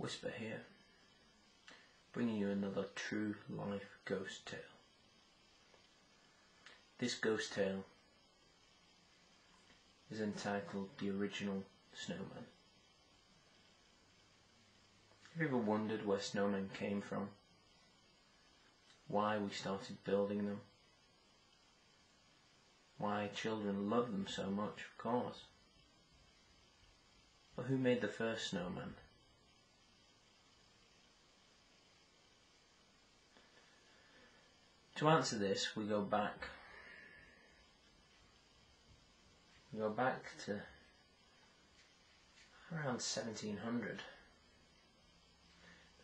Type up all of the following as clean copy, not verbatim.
Whisper here, bringing you another true life ghost tale. This ghost tale is entitled The Original Snowman. Have you ever wondered where snowmen came from? Why we started building them? Why children love them so much, of course. But who made the first snowman? To answer this, we go back to around 1700. There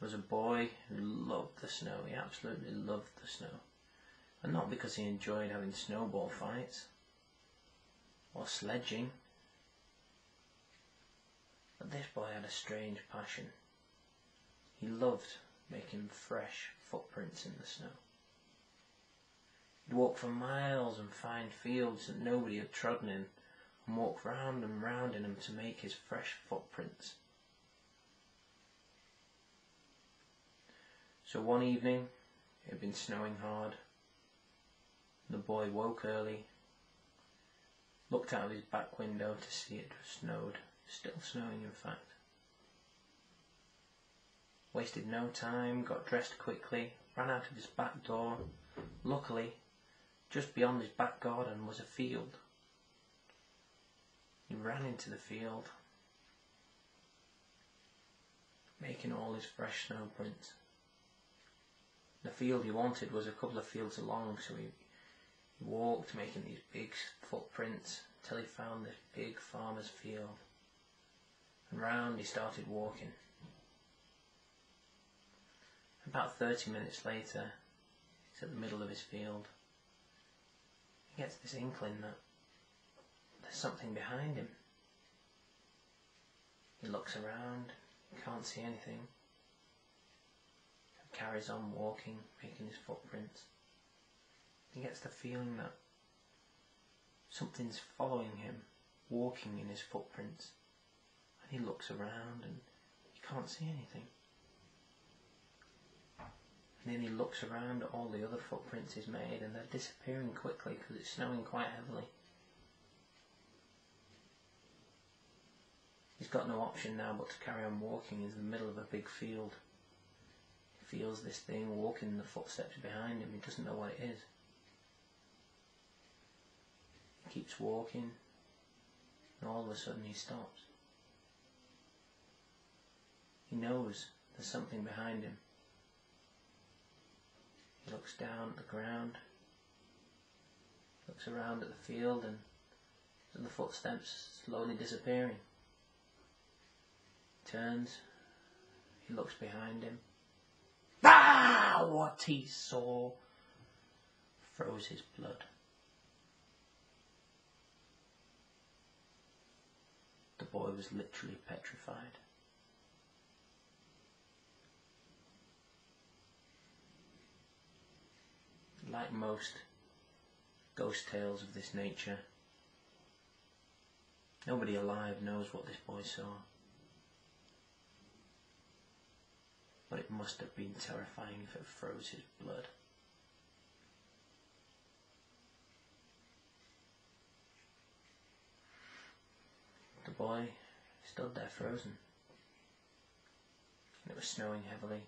was a boy who loved the snow. He absolutely loved the snow. And not because he enjoyed having snowball fights or sledging. But this boy had a strange passion. He loved making fresh footprints in the snow. He'd walk for miles and find fields that nobody had trodden in, and walk round and round in them to make his fresh footprints. So one evening, it had been snowing hard. The boy woke early, looked out of his back window to see it snowed, still snowing in fact. Wasted no time, got dressed quickly, ran out of his back door. Luckily, just beyond his back garden was a field. He ran into the field, making all his fresh snow prints. The field he wanted was a couple of fields along, so he walked, making these big footprints until he found this big farmer's field. And round he started walking. About 30 minutes later, he's at the middle of his field. He gets this inkling that there's something behind him. He looks around, he can't see anything. He carries on walking, making his footprints. He gets the feeling that something's following him, walking in his footprints. And he looks around and he can't see anything. And then he looks around at all the other footprints he's made, and they're disappearing quickly because it's snowing quite heavily. He's got no option now but to carry on walking into the middle of a big field. He feels this thing walking in the footsteps behind him. He doesn't know what it is. He keeps walking, and all of a sudden he stops. He knows there's something behind him. He looks down at the ground, looks around at the field, and the footsteps slowly disappearing. He turns, he looks behind him. Ah! What he saw froze his blood. The boy was literally petrified. Like most ghost tales of this nature, nobody alive knows what this boy saw. But it must have been terrifying if it froze his blood. The boy stood there frozen. And it was snowing heavily.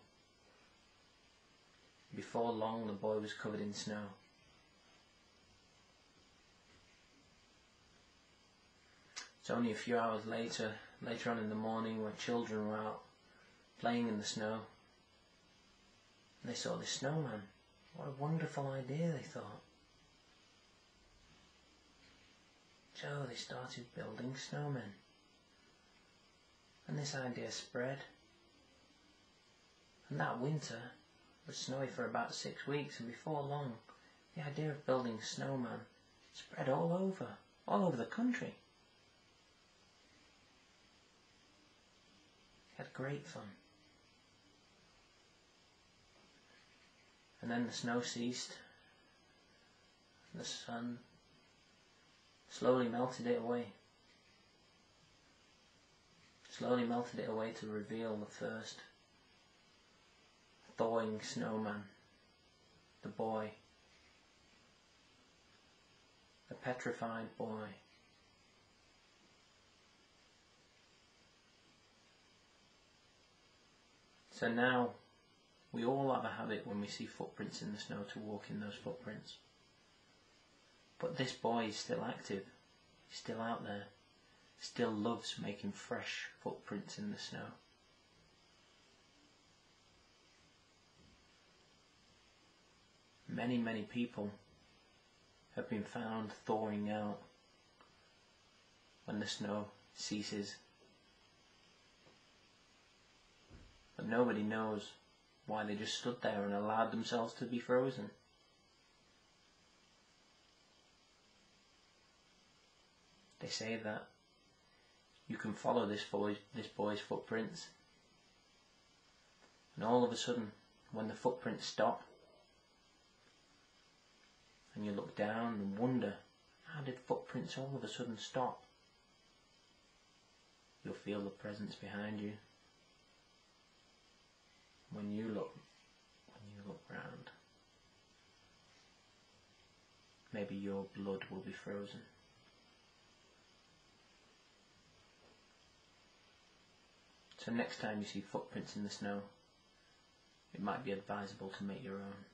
Before long, the boy was covered in snow. It's only a few hours later on in the morning, where children were out playing in the snow, and they saw this snowman. What a wonderful idea, they thought. So they started building snowmen. And this idea spread. And that winter, it was snowy for about 6 weeks, and before long, the idea of building snowman spread all over the country. He had great fun. And then the snow ceased, and the sun slowly melted it away. slowly melted it away to reveal the first thawing snowman, the boy, the petrified boy. So now, we all have a habit when we see footprints in the snow to walk in those footprints. But this boy is still active, he's still out there, still loves making fresh footprints in the snow. Many, many people have been found thawing out when the snow ceases. But nobody knows why they just stood there and allowed themselves to be frozen. They say that you can follow this boy's footprints, and all of a sudden, when the footprints stop, and you look down and wonder, how did footprints all of a sudden stop? You'll feel the presence behind you. When you look round, maybe your blood will be frozen. So next time you see footprints in the snow, it might be advisable to make your own.